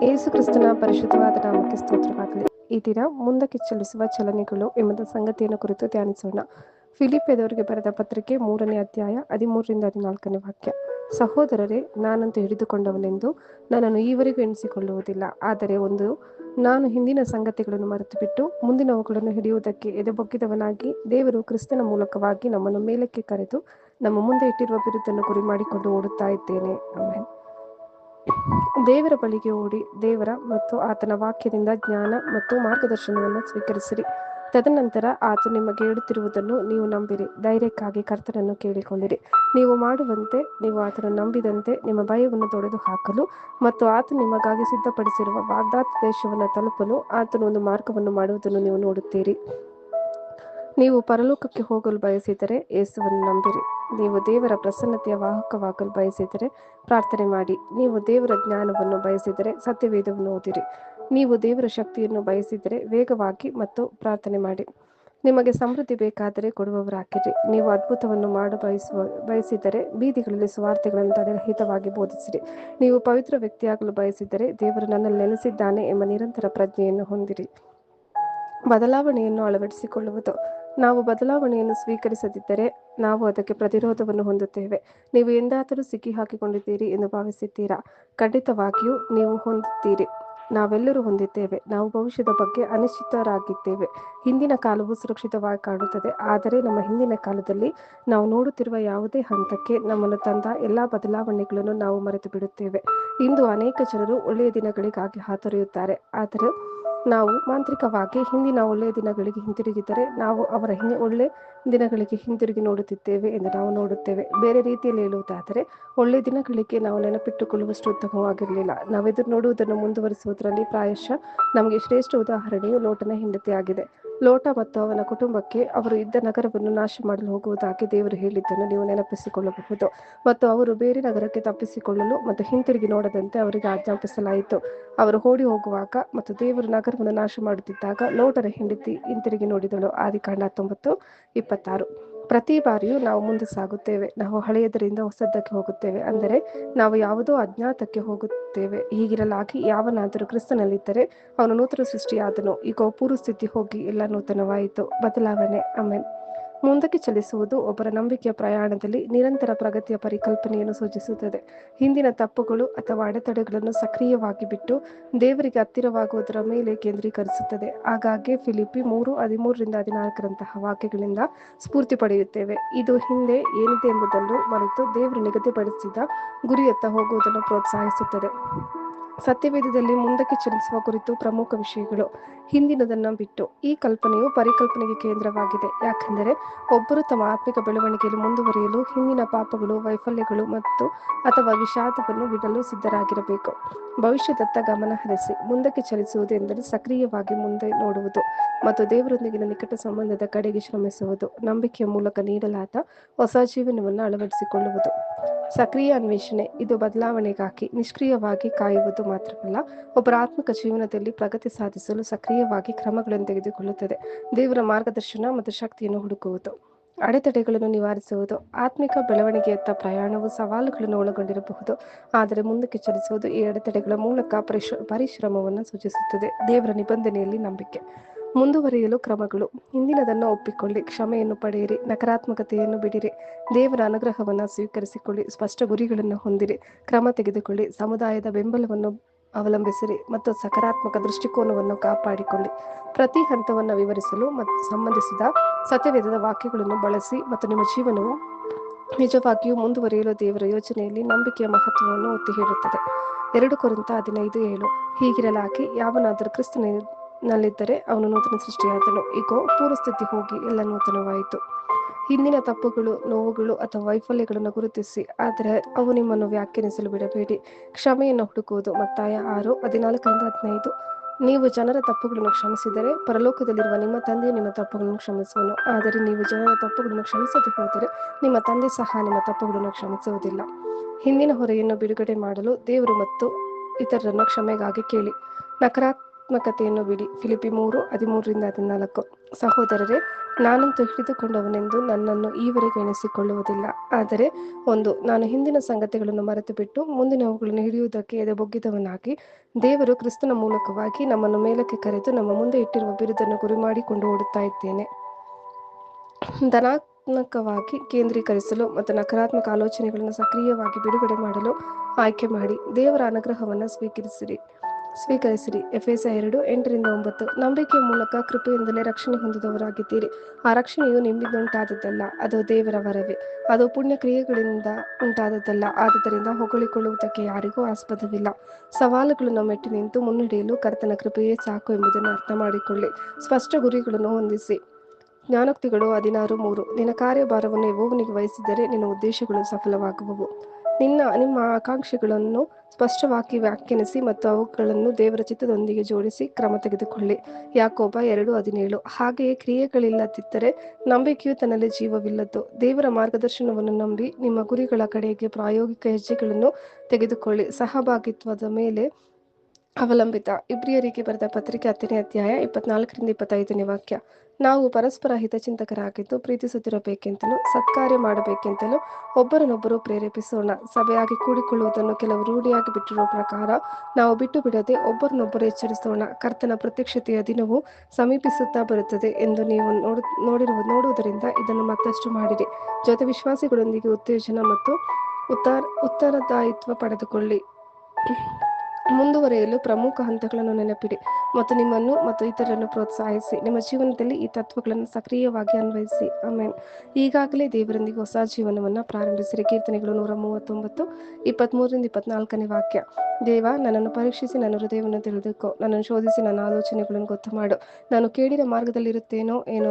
ಯೇಸು ಕ್ರಿಸ್ತನ ಪರಿಶುದ್ಧವಾದ ನಾಮಕ್ಕೆ ಸ್ತೋತ್ರವಾಗಲಿ. ಈ ದಿನ ಮುಂದಕ್ಕೆ ಚಲಿಸುವ ಚಲನೆಗಳು ಎಂಬ ಸಂಗತಿಯನ್ನು ಕುರಿತು ಧ್ಯಾನಿಸೋಣ. ಫಿಲಿಪ್ಪಿಯದವರಿಗೆ ಬರೆದ ಪತ್ರಿಕೆ 3ನೇ ಅಧ್ಯಾಯ 13ರಿಂದ 14ನೇ ವಾಕ್ಯ. ಸಹೋದರರೇ, ನಾನಂತೂ ಹಿಡಿದುಕೊಂಡವನೆಂದು ನನ್ನನ್ನು ಈವರೆಗೂ ಎಣಿಸಿಕೊಳ್ಳುವುದಿಲ್ಲ. ಆದರೆ ನಾನು ಹಿಂದಿನ ಸಂಗತಿಗಳನ್ನು ಮರೆತುಬಿಟ್ಟು ಮುಂದಿನವುಗಳನ್ನು ಹಿಡಿಯುವುದಕ್ಕೆ ಎದೆಬೊಗ್ಗಿದವನಾಗಿ, ದೇವರು ಕ್ರಿಸ್ತನ ಮೂಲಕವಾಗಿ ನಮ್ಮನ್ನು ಮೇಲಕ್ಕೆ ಕರೆದು ನಮ್ಮ ಮುಂದೆ ಇಟ್ಟಿರುವ ಬಿರುದನ್ನು ಗುರಿ ಮಾಡಿಕೊಂಡು ಓಡುತ್ತಾ ಇದ್ದೇನೆ. ಆಮೆನ್. ದೇವರ ಬಳಿಗೆ ಓಡಿ ದೇವರ ಮತ್ತು ಆತನ ವಾಕ್ಯದಿಂದ ಜ್ಞಾನ ಮತ್ತು ಮಾರ್ಗದರ್ಶನವನ್ನು ಸ್ವೀಕರಿಸಿರಿ. ತದನಂತರ ಆತ ನಿಮಗೆ ಹೇಳುತ್ತಿರುವುದನ್ನು ನೀವು ನಂಬಿರಿ. ಧೈರ್ಯಕ್ಕಾಗಿ ಕರ್ತನನ್ನು ಕೇಳಿಕೊಳ್ಳಿರಿ. ನೀವು ಮಾಡುವಂತೆ, ನೀವು ಆತನನ್ನು ನಂಬಿದಂತೆ ನಿಮ್ಮ ಭಯವನ್ನು ತೊಡೆದು ಹಾಕಲು ಮತ್ತು ಆತ ನಿಮಗಾಗಿ ಸಿದ್ಧಪಡಿಸಿರುವ ವಾಗ್ದಾತ ದೇಶವನ್ನು ತಲುಪಲು ಆತನು ಒಂದು ಮಾರ್ಗವನ್ನು ಮಾಡುವುದನ್ನು ನೀವು ನೋಡುತ್ತೀರಿ. ನೀವು ಪರಲೋಕಕ್ಕೆ ಹೋಗಲು ಬಯಸಿದರೆ ಯೇಸುವನ್ನು ನಂಬಿರಿ. ನೀವು ದೇವರ ಪ್ರಸನ್ನತೆಯ ವಾಹಕವಾಗಲು ಬಯಸಿದರೆ ಪ್ರಾರ್ಥನೆ ಮಾಡಿ. ನೀವು ದೇವರ ಜ್ಞಾನವನ್ನು ಬಯಸಿದರೆ ಸತ್ಯವೇದವನ್ನು ಓದಿರಿ. ನೀವು ದೇವರ ಶಕ್ತಿಯನ್ನು ಬಯಸಿದರೆ ವೇಗವಾಗಿ ಮತ್ತು ಪ್ರಾರ್ಥನೆ ಮಾಡಿ. ನಿಮಗೆ ಸಮೃದ್ಧಿ ಬೇಕಾದರೆ ಕೊಡುವವರಾಗಿರಿ. ನೀವು ಅದ್ಭುತವನ್ನು ಬಯಸಿದರೆ ಬೀದಿಗಳಲ್ಲಿ ಸುವಾರ್ತೆಗಳನ್ನು ತಡೆರಹಿತವಾಗಿ ಬೋಧಿಸಿರಿ. ನೀವು ಪವಿತ್ರ ವ್ಯಕ್ತಿಯಾಗಲು ಬಯಸಿದರೆ ದೇವರು ನನ್ನಲ್ಲಿ ನೆಲೆಸಿದ್ದಾನೆ ಎಂಬ ನಿರಂತರ ಪ್ರಜ್ಞೆಯನ್ನು ಹೊಂದಿರಿ. ಬದಲಾವಣೆಯನ್ನು ಅಳವಡಿಸಿಕೊಳ್ಳುವುದು. ನಾವು ಬದಲಾವಣೆಯನ್ನು ಸ್ವೀಕರಿಸದಿದ್ದರೆ ನಾವು ಅದಕ್ಕೆ ಪ್ರತಿರೋಧವನ್ನು ಹೊಂದುತ್ತೇವೆ. ನೀವು ಎಂದಾದರೂ ಸಿಕ್ಕಿ ಹಾಕಿಕೊಂಡಿದ್ದೀರಿ ಎಂದು ಭಾವಿಸಿದ್ದೀರಾ? ಖಂಡಿತವಾಗಿಯೂ ನೀವು ಹೊಂದುತ್ತೀರಿ. ನಾವೆಲ್ಲರೂ ಹೊಂದಿದ್ದೇವೆ. ನಾವು ಭವಿಷ್ಯದ ಬಗ್ಗೆ ಅನಿಶ್ಚಿತರಾಗಿದ್ದೇವೆ. ಹಿಂದಿನ ಕಾಲವು ಸುರಕ್ಷಿತವಾಗಿ ಕಾಣುತ್ತದೆ, ಆದರೆ ನಮ್ಮ ಹಿಂದಿನ ಕಾಲದಲ್ಲಿ ನಾವು ನೋಡುತ್ತಿರುವ ಯಾವುದೇ ಹಂತಕ್ಕೆ ನಮ್ಮನ್ನು ತಂದ ಎಲ್ಲ ಬದಲಾವಣೆಗಳನ್ನು ನಾವು ಮರೆತು ಬಿಡುತ್ತೇವೆ. ಇಂದು ಅನೇಕ ಜನರು ಒಳ್ಳೆಯ ದಿನಗಳಿಗಾಗಿ ಹಾತೊರೆಯುತ್ತಾರೆ, ಆದರೆ ನಾವು ಮಾಂತ್ರಿಕವಾಗಿ ಹಿಂದಿನ ಒಳ್ಳೆಯ ದಿನಗಳಿಗೆ ಹಿಂತಿರುಗಿದರೆ ನಾವು ಅವರ ಒಳ್ಳೆಯ ದಿನಗಳಿಗೆ ಹಿಂತಿರುಗಿ ನೋಡುತ್ತಿದ್ದೇವೆ ಎಂದು ನಾವು ನೋಡುತ್ತೇವೆ. ಬೇರೆ ರೀತಿಯಲ್ಲಿ ಹೇಳುವುದಾದರೆ, ಒಳ್ಳೆಯ ದಿನಗಳಿಗೆ ನಾವು ನೆನಪಿಟ್ಟುಕೊಳ್ಳುವಷ್ಟು ಉತ್ತಮವಾಗಿರಲಿಲ್ಲ. ನಾವು ಎದುರು ನೋಡುವುದನ್ನು ಮುಂದುವರಿಸುವುದರಲ್ಲಿ ಪ್ರಾಯಶಃ ನಮಗೆ ಶ್ರೇಷ್ಠ ಉದಾಹರಣೆಯು ಲೋಟನ ಹೆಂಡತಿಯಾಗಿದೆ. ಲೋಟ ಮತ್ತು ಅವನ ಕುಟುಂಬಕ್ಕೆ ಅವರು ಇದ್ದ ನಗರವನ್ನು ನಾಶ ಮಾಡಲು ಹೋಗುವುದಾಗಿ ದೇವರು ಹೇಳಿದ್ದನ್ನು ನೀವು ನೆನಪಿಸಿಕೊಳ್ಳಬಹುದು. ಮತ್ತು ಅವರು ಬೇರೆ ನಗರಕ್ಕೆ ತಪ್ಪಿಸಿಕೊಳ್ಳಲು ಮತ್ತು ಹಿಂತಿರುಗಿ ನೋಡದಂತೆ ಅವರಿಗೆ ಆಜ್ಞಾಪಿಸಲಾಯಿತು. ಅವರು ಓಡಿ ಹೋಗುವಾಗ ಮತ್ತು ದೇವರು ನಗರವನ್ನು ನಾಶ ಮಾಡುತ್ತಿದ್ದಾಗ ಲೋಟನ ಹೆಂಡತಿ ಹಿಂತಿರುಗಿ ನೋಡಿದಳು. ಆದಿಕಾಂಡ 19:26. ಪ್ರತಿ ಬಾರಿಯೂ ನಾವು ಮುಂದೆ ಸಾಗುತ್ತೇವೆ. ನಾವು ಹಳೆಯದರಿಂದ ಹೊಸದಕ್ಕೆ ಹೋಗುತ್ತೇವೆ, ಅಂದರೆ ನಾವು ಯಾವುದೋ ಅಜ್ಞಾತಕ್ಕೆ ಹೋಗುತ್ತೇವೆ. ಹೀಗಿರಲಾಗಿ ಯಾವನಾದರೂ ಕ್ರಿಸ್ತನಲ್ಲಿದ್ದರೆ ಅವನು ನೂತನ ಸೃಷ್ಟಿಯಾದನು. ಈಗ ಪೂರ್ವಸ್ಥಿತಿ ಹೋಗಿ ಎಲ್ಲ ನೂತನವಾಯಿತು. ಬದಲಾವಣೆ. ಆಮೆನ್. ಮುಂದಕ್ಕೆ ಚಲಿಸುವುದು ಒಬ್ಬರ ನಂಬಿಕೆಯ ಪ್ರಯಾಣದಲ್ಲಿ ನಿರಂತರ ಪ್ರಗತಿಯ ಪರಿಕಲ್ಪನೆಯನ್ನು ಸೂಚಿಸುತ್ತದೆ. ಹಿಂದಿನ ತಪ್ಪುಗಳು ಅಥವಾ ಅಡೆತಡೆಗಳನ್ನು ಸಕ್ರಿಯವಾಗಿ ಬಿಟ್ಟು ದೇವರಿಗೆ ಹತ್ತಿರವಾಗುವುದರ ಮೇಲೆ ಕೇಂದ್ರೀಕರಿಸುತ್ತದೆ. ಆಗಾಗ್ಗೆ ಫಿಲಿಪ್ಪಿ 3:13-14 ವಾಕ್ಯಗಳಿಂದ ಸ್ಫೂರ್ತಿ ಪಡೆಯುತ್ತೇವೆ. ಇದು ಹಿಂದೆ ಏನಿದೆ ಎಂಬುದನ್ನು ಮರೆತು ದೇವರು ನಿಗದಿಪಡಿಸಿದ ಗುರಿಯತ್ತ ಹೋಗುವುದನ್ನು ಪ್ರೋತ್ಸಾಹಿಸುತ್ತದೆ. ಸತ್ಯವೇದದಲ್ಲಿ ಮುಂದಕ್ಕೆ ಚಲಿಸುವ ಕುರಿತು ಪ್ರಮುಖ ವಿಷಯಗಳು. ಹಿಂದಿನದನ್ನು ಬಿಟ್ಟು. ಈ ಕಲ್ಪನೆಯು ಪರಿಕಲ್ಪನೆಗೆ ಕೇಂದ್ರವಾಗಿದೆ, ಯಾಕೆಂದರೆ ಒಬ್ಬರು ತಮ್ಮ ಆತ್ಮಿಕ ಬೆಳವಣಿಗೆಯಲ್ಲಿ ಮುಂದುವರಿಯಲು ಹಿಂದಿನ ಪಾಪಗಳು, ವೈಫಲ್ಯಗಳು ಅಥವಾ ವಿಷಾದವನ್ನು ಬಿಡಲು ಸಿದ್ಧರಾಗಿರಬೇಕು. ಭವಿಷ್ಯದತ್ತ ಗಮನ ಹರಿಸಿ. ಮುಂದಕ್ಕೆ ಚಲಿಸುವುದು ಎಂದರೆ ಸಕ್ರಿಯವಾಗಿ ಮುಂದೆ ನೋಡುವುದು ಮತ್ತು ದೇವರೊಂದಿಗಿನ ನಿಕಟ ಸಂಬಂಧದ ಕಡೆಗೆ ಶ್ರಮಿಸುವುದು. ನಂಬಿಕೆಯ ಮೂಲಕ ನೀಡಲಾದ ಹೊಸ ಜೀವನವನ್ನು ಅಳವಡಿಸಿಕೊಳ್ಳುವುದು. ಸಕ್ರಿಯ ಅನ್ವೇಷಣೆ. ಇದು ಬದಲಾವಣೆಗಾಗಿ ನಿಷ್ಕ್ರಿಯವಾಗಿ ಕಾಯುವುದು ಮಾತ್ರವಲ್ಲ, ಒಬ್ಬರ ಆತ್ಮಿಕ ಜೀವನದಲ್ಲಿ ಪ್ರಗತಿ ಸಾಧಿಸಲು ಸಕ್ರಿಯವಾಗಿ ಕ್ರಮಗಳನ್ನು ತೆಗೆದುಕೊಳ್ಳುತ್ತದೆ. ದೇವರ ಮಾರ್ಗದರ್ಶನ ಮತ್ತು ಶಕ್ತಿಯನ್ನು ಹುಡುಕುವುದು. ಅಡೆತಡೆಗಳನ್ನು ನಿವಾರಿಸುವುದು. ಆತ್ಮಿಕ ಬೆಳವಣಿಗೆಯತ್ತ ಪ್ರಯಾಣವು ಸವಾಲುಗಳನ್ನು ಒಳಗೊಂಡಿರಬಹುದು, ಆದರೆ ಮುಂದಕ್ಕೆ ಚಲಿಸುವುದು ಈ ಅಡೆತಡೆಗಳ ಮೂಲಕ ಪರಿಶ್ರಮವನ್ನು ಸೂಚಿಸುತ್ತದೆ. ದೇವರ ನಿಬಂಧನೆಯಲ್ಲಿ ನಂಬಿಕೆ. ಮುಂದುವರಿಯಲು ಕ್ರಮಗಳು. ಹಿಂದಿನದನ್ನು ಒಪ್ಪಿಕೊಳ್ಳಿ. ಕ್ಷಮೆಯನ್ನು ಪಡೆಯಿರಿ. ನಕಾರಾತ್ಮಕತೆಯನ್ನು ಬಿಡಿರಿ. ದೇವರ ಅನುಗ್ರಹವನ್ನು ಸ್ವೀಕರಿಸಿಕೊಳ್ಳಿ. ಸ್ಪಷ್ಟ ಗುರಿಗಳನ್ನು ಹೊಂದಿರಿ. ಕ್ರಮ ತೆಗೆದುಕೊಳ್ಳಿ. ಸಮುದಾಯದ ಬೆಂಬಲವನ್ನು ಅವಲಂಬಿಸಿರಿ ಮತ್ತು ಸಕಾರಾತ್ಮಕ ದೃಷ್ಟಿಕೋನವನ್ನು ಕಾಪಾಡಿಕೊಳ್ಳಿ. ಪ್ರತಿ ಹಂತವನ್ನು ವಿವರಿಸಲು ಮತ್ತು ಸಂಬಂಧಿಸಿದ ಸತ್ಯವೇದದ ವಾಕ್ಯಗಳನ್ನು ಬಳಸಿ ಮತ್ತು ನಿಮ್ಮ ಜೀವನವು ನಿಜವಾಗಿಯೂ ಮುಂದುವರಿಯಲು ದೇವರ ಯೋಜನೆಯಲ್ಲಿ ನಂಬಿಕೆಯ ಮಹತ್ವವನ್ನು ಒತ್ತಿ ಹೇಳುತ್ತದೆ. 2 ಕೊರಿಂಥ 15:7. ಹೀಗಿರಲಾಗಿ ಯಾವನಾದರೂ ಕ್ರಿಸ್ತನಲ್ಲಿದ್ದರೆ ಅವನು ನೂತನ ಸೃಷ್ಟಿಯಾದನು. ಈಗ ಪೂರ್ವಸ್ಥಿತಿ ಹೋಗಿ ಎಲ್ಲ ನೂತನವಾಯಿತು. ಹಿಂದಿನ ತಪ್ಪುಗಳು, ನೋವುಗಳು ಅಥವಾ ವೈಫಲ್ಯಗಳನ್ನು ಗುರುತಿಸಿ, ಆದರೆ ಅವು ನಿಮ್ಮನ್ನು ವ್ಯಾಖ್ಯಾನಿಸಲು ಬಿಡಬೇಡಿ. ಕ್ಷಮೆಯನ್ನು ಹುಡುಕುವುದು. ಮತ್ತಾಯ 6:14-15. ನೀವು ಜನರ ತಪ್ಪುಗಳನ್ನು ಕ್ಷಮಿಸಿದರೆ ಪರಲೋಕದಲ್ಲಿರುವ ನಿಮ್ಮ ತಂದೆಯು ನಿಮ್ಮ ತಪ್ಪುಗಳನ್ನು ಕ್ಷಮಿಸುವನು. ಆದರೆ ನೀವು ಜನರ ತಪ್ಪುಗಳನ್ನು ಕ್ಷಮಿಸದೆ ಹೋದರೆ ನಿಮ್ಮ ತಂದೆ ಸಹ ನಿಮ್ಮ ತಪ್ಪುಗಳನ್ನು ಕ್ಷಮಿಸುವುದಿಲ್ಲ. ಹಿಂದಿನ ಹೊರೆಯನ್ನು ಬಿಡುಗಡೆ ಮಾಡಲು ದೇವರು ಮತ್ತು ಇತರರನ್ನು ಕ್ಷಮೆಗಾಗಿ ಕೇಳಿ. ನಕಾರಾತ್ಮಕತೆಯನ್ನು ಬಿಡಿ. ಫಿಲಿಪ್ಪಿ 3:13-14. ಸಹೋದರರೇ, ನಾನಂತೂ ಹಿಡಿದುಕೊಂಡವನೆಂದು ನನ್ನನ್ನು ಈವರೆಗೆ ಎಣಿಸಿಕೊಳ್ಳುವುದಿಲ್ಲ. ಆದರೆ ನಾನು ಹಿಂದಿನ ಸಂಗತಿಗಳನ್ನು ಮರೆತುಬಿಟ್ಟು ಮುಂದಿನವುಗಳನ್ನು ಹಿಡಿಯುವುದಕ್ಕೆ ಎದೆಬೊಗ್ಗಿದವನಾಗಿ, ದೇವರು ಕ್ರಿಸ್ತನ ಮೂಲಕವಾಗಿ ನಮ್ಮನ್ನು ಮೇಲಕ್ಕೆ ಕರೆದು ನಮ್ಮ ಮುಂದೆ ಇಟ್ಟಿರುವ ಬಿರುದನ್ನು ಗುರಿ ಮಾಡಿಕೊಂಡು ಓಡುತ್ತಾ ಇದ್ದೇನೆ. ಧನಾತ್ಮಕವಾಗಿ ಕೇಂದ್ರೀಕರಿಸಲು ಮತ್ತು ನಕಾರಾತ್ಮಕ ಆಲೋಚನೆಗಳನ್ನು ಸಕ್ರಿಯವಾಗಿ ಬಿಡುಗಡೆ ಮಾಡಲು ಆಯ್ಕೆ ಮಾಡಿ ದೇವರ ಅನುಗ್ರಹವನ್ನು ಸ್ವೀಕರಿಸಿರಿ. ಎಫೆಸ 2:8-9. ನಂಬಿಕೆಯ ಮೂಲಕ ಕೃಪೆಯಿಂದಲೇ ರಕ್ಷಣೆ ಹೊಂದಿದವರಾಗಿದ್ದೀರಿ. ಆ ರಕ್ಷಣೆಯು ನಿಮ್ಮಿಂದ ಉಂಟಾದದ್ದಲ್ಲ, ಅದು ದೇವರ ವರವೇ. ಅದು ಪುಣ್ಯ ಕ್ರಿಯೆಗಳಿಂದ ಉಂಟಾದದ್ದಲ್ಲ, ಆದುದರಿಂದ ಹೊಗಳಿಕೊಳ್ಳುವುದಕ್ಕೆ ಯಾರಿಗೂ ಆಸ್ಪದವಿಲ್ಲ. ಸವಾಲುಗಳನ್ನು ಮೆಟ್ಟಿ ನಿಂತು ಮುನ್ನಡೆಯಲು ಕರ್ತನ ಕೃಪೆಯೇ ಸಾಕು ಎಂಬುದನ್ನು ಅರ್ಥ ಮಾಡಿಕೊಳ್ಳಿ. ಸ್ಪಷ್ಟ ಗುರಿಗಳನ್ನು ಹೊಂದಿಸಿ. ಜ್ಞಾನೋಕ್ತಿಗಳು 16:3. ನಿನ್ನ ಕಾರ್ಯಭಾರವನ್ನು ಯೆಹೋವನಿಗೆ ವಹಿಸಿದರೆ ನಿನ್ನ ಉದ್ದೇಶಗಳು ಸಫಲವಾಗುವವು. ನಿಮ್ಮ ಆಕಾಂಕ್ಷೆಗಳನ್ನು ಸ್ಪಷ್ಟವಾಗಿ ವ್ಯಾಖ್ಯಾನಿಸಿ ಮತ್ತು ಅವುಗಳನ್ನು ದೇವರ ಚಿತ್ತದೊಂದಿಗೆ ಜೋಡಿಸಿ ಕ್ರಮ ತೆಗೆದುಕೊಳ್ಳಿ. ಯಾಕೋಬ 2:17. ಹಾಗೆಯೇ ಕ್ರಿಯೆಗಳಿಲ್ಲದಿದ್ದರೆ ನಂಬಿಕೆಯು ತನ್ನಲ್ಲಿ ಜೀವವಿಲ್ಲದ್ದು. ದೇವರ ಮಾರ್ಗದರ್ಶನವನ್ನು ನಂಬಿ ನಿಮ್ಮ ಗುರಿಗಳ ಕಡೆಗೆ ಪ್ರಾಯೋಗಿಕ ಹೆಜ್ಜೆಗಳನ್ನು ತೆಗೆದುಕೊಳ್ಳಿ. ಸಹಭಾಗಿತ್ವದ ಮೇಲೆ ಅವಲಂಬಿತ. ಇಬ್ರಿಯರಿಗೆ ಬರೆದ ಪತ್ರಿಕೆ 10ನೇ ಅಧ್ಯಾಯ 24-25ನೇ ವಾಕ್ಯ. ನಾವು ಪರಸ್ಪರ ಹಿತಚಿಂತಕರಾಗಿದ್ದು ಪ್ರೀತಿಸುತ್ತಿರಬೇಕೆಂತಲೂ ಸತ್ಕಾರ್ಯ ಮಾಡಬೇಕೆಂತಲೂ ಒಬ್ಬರನ್ನೊಬ್ಬರು ಪ್ರೇರೇಪಿಸೋಣ. ಸಭೆಯಾಗಿ ಕೂಡಿಕೊಳ್ಳುವುದನ್ನು ಕೆಲವು ರೂಢಿಯಾಗಿ ಬಿಟ್ಟಿರುವ ಪ್ರಕಾರ ನಾವು ಬಿಟ್ಟು ಬಿಡದೆ ಒಬ್ಬರನ್ನೊಬ್ಬರು ಎಚ್ಚರಿಸೋಣ. ಕರ್ತನ ಪ್ರತ್ಯಕ್ಷತೆಯ ದಿನವು ಸಮೀಪಿಸುತ್ತಾ ಬರುತ್ತದೆ ಎಂದು ನೀವು ನೋಡುವುದರಿಂದ ಇದನ್ನು ಮತ್ತಷ್ಟು ಮಾಡಿರಿ. ಜೊತೆ ವಿಶ್ವಾಸಿಗಳೊಂದಿಗೆ ಉತ್ತೇಜನ ಮತ್ತು ಉತ್ತರದಾಯಿತ್ವ ಪಡೆದುಕೊಳ್ಳಿ. ಮುಂದುವರೆಯಲು ಪ್ರಮುಖ ಹಂತಗಳನ್ನು ನೆನಪಿಡಿ ಮತ್ತು ನಿಮ್ಮನ್ನು ಮತ್ತು ಇತರರನ್ನು ಪ್ರೋತ್ಸಾಹಿಸಿ. ನಿಮ್ಮ ಜೀವನದಲ್ಲಿ ಈ ತತ್ವಗಳನ್ನು ಸಕ್ರಿಯವಾಗಿ ಅನ್ವಯಿಸಿ. ಆಮೆನ್. ಈಗಾಗಲೇ ದೇವರೊಂದಿಗೆ ಹೊಸ ಜೀವನವನ್ನು ಪ್ರಾರಂಭಿಸಿರಿ. ಕೀರ್ತನೆಗಳು 139, 23-24ನೇ ವಾಕ್ಯ. ದೇವ, ನನ್ನನ್ನು ಪರೀಕ್ಷಿಸಿ ನನ್ನ ಹೃದಯವನ್ನು ತಿಳಿದುಕೋ. ನನ್ನನ್ನು ಶೋಧಿಸಿ ನನ್ನ ಆಲೋಚನೆಗಳನ್ನು ಗೊತ್ತು ಮಾಡು. ನಾನು ಕೇಡಿನ ಮಾರ್ಗದಲ್ಲಿರುತ್ತೇನೋ ಏನೋ